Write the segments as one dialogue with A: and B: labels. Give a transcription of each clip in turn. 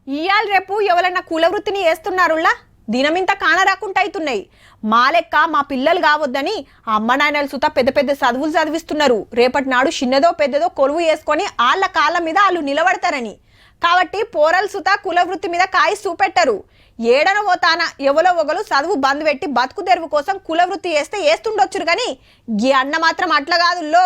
A: ఇయాల రేపు ఎవరన్నా కుల వృత్తిని చేస్తున్నారులా దినమింత కానరాకుండా అవుతున్నాయి. మా లెక్క మా పిల్లలు కావద్దని అమ్మ నాయనలు సుతా పెద్ద పెద్ద చదువులు చదివిస్తున్నారు. రేపటి నాడు చిన్నదో పెద్దదో కొలువు వేసుకొని వాళ్ళ కాళ్ళ మీద వాళ్ళు నిలబడతారని. కాబట్టి పోరలు సుతా కుల వృత్తి మీద కాయి చూపెట్టరు. ఏడన పోతాన ఎవలో ఒకరు చదువు బంద్ పెట్టి బతుకు తెరువు కోసం కుల వృత్తి చేస్తే వేస్తుండొచ్చురు కానీ ఈ అన్న మాత్రం అట్లా కాదుల్లో.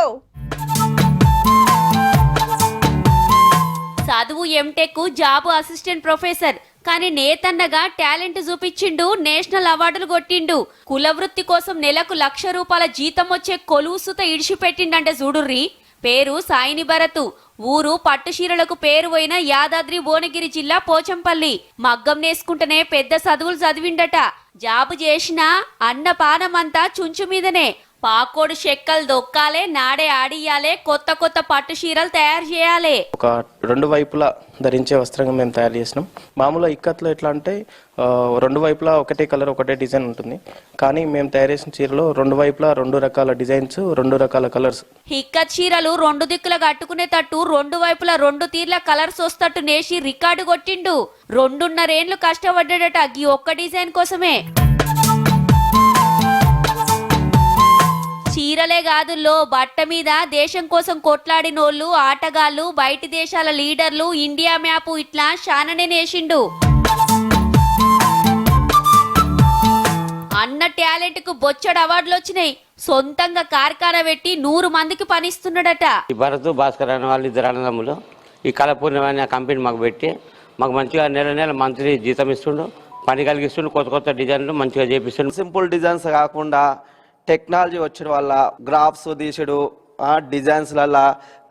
B: చదువు ఎంటెక్ జాబు అసిస్టెంట్ ప్రొఫెసర్ కానీ నేతన్నగా టాలెంట్ చూపించిండు, నేషనల్ అవార్డులు కొట్టిండు. కుల వృత్తి కోసం నెలకు ₹1,00,000 జీతం వచ్చే కొలువు సుత ఇడిచిపెట్టిండంటే చూడుర్రి. పేరు సాయిని భరతు. ఊరు పట్టుచీరలకు పేరు పోయిన యాదాద్రి భువనగిరి జిల్లా పోచంపల్లి. మగ్గం నేసుకుంటేనే పెద్ద చదువులు చదివిండట. జాబు చేసినా అన్న పానమంతా చుంచు మీదనే. పాకోడు చెక్కలు దొక్కాలే, నాడే ఆడియాలే, కొత్త కొత్త పట్టు చీరలు తయారు చేయాలి.
C: ఒక రెండు వైపులా ధరించే వస్త్రంగా మేము తయారు చేసినాం. మామూలుగా ఇక్కత్లో ఎట్లా అంటే రెండు వైపులా ఒకటే కలర్ ఒకటే డిజైన్ ఉంటుంది. కానీ మేము తయారు చేసిన చీరలో రెండు వైపులా 2 రకాల డిజైన్స్, 2 రకాల కలర్స్.
B: ఇక్కత్ చీరలు 2 దిక్కులు కట్టుకునేటట్టు 2 వైపులా 2 తీర్ల కలర్స్ వస్తట్టు నేసి రికార్డు కొట్టిండు. 2.5 ఏళ్లు కష్టపడ్డాడట ఈ ఒక్క డిజైన్ కోసమే. చీరలే కాదుల్లో బట్ట మీద దేశం కోసం కొట్లాడినోళ్ళు, ఆటగాళ్ళు, బయటి దేశాల లీడర్లు, ఇండియా మ్యాప్ ఇట్లా శాననే నేసిండు. అన్న టాలెంట్ కు బొచ్చడు అవార్డులు వచ్చినాయి. సొంతంగా కార్ఖానా పెట్టి 100 మందికి పనిస్తున్నాడట.
D: ఈ భరత్ భాస్కర్ అనే వాళ్ళు 2 అన్నదమ్ములు. ఈ కళపూర్ణిమ అనే కంపెనీ మాకు పెట్టి మాకు మంచిగా నెల మంత్లీ జీతం ఇస్తుండు, పని కలిగిస్తుండు, కొత్త కొత్త డిజైన్లు మంచిగా చేపిస్తుండు.
E: సింపుల్ డిజైన్స్ కాకుండా టెక్నాలజీ వచ్చిన వల్ల గ్రాఫ్స్ తీసుడు, డిజైన్స్ల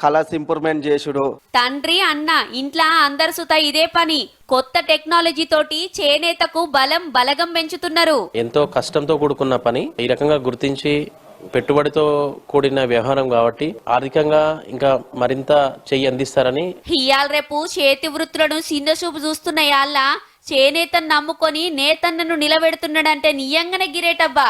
E: కలర్స్ ఇంప్రూవ్మెంట్ చేసుడు.
B: తండ్రి అన్న ఇంట్లో అందరు సుత ఇదే పని. కొత్త టెక్నాలజీ తోటి చేనేతకు బలగం పెంచుతున్నారు.
C: ఎంతో కష్టంతో కూడుకున్న పని. ఈ రకంగా గుర్తించి పెట్టుబడితో కూడిన వ్యవహారం కాబట్టి ఆర్థికంగా ఇంకా మరింత చెయ్యి అందిస్తారని.
B: ఇయాల రేపు చేతి వృత్తులను చిన్న చూపు చూస్తున్న యాళ్ళ చేనేతను నమ్ముకొని నేతన్నను నిలబెడుతున్నాడంటే నియంగానే గిరేటబ్బా.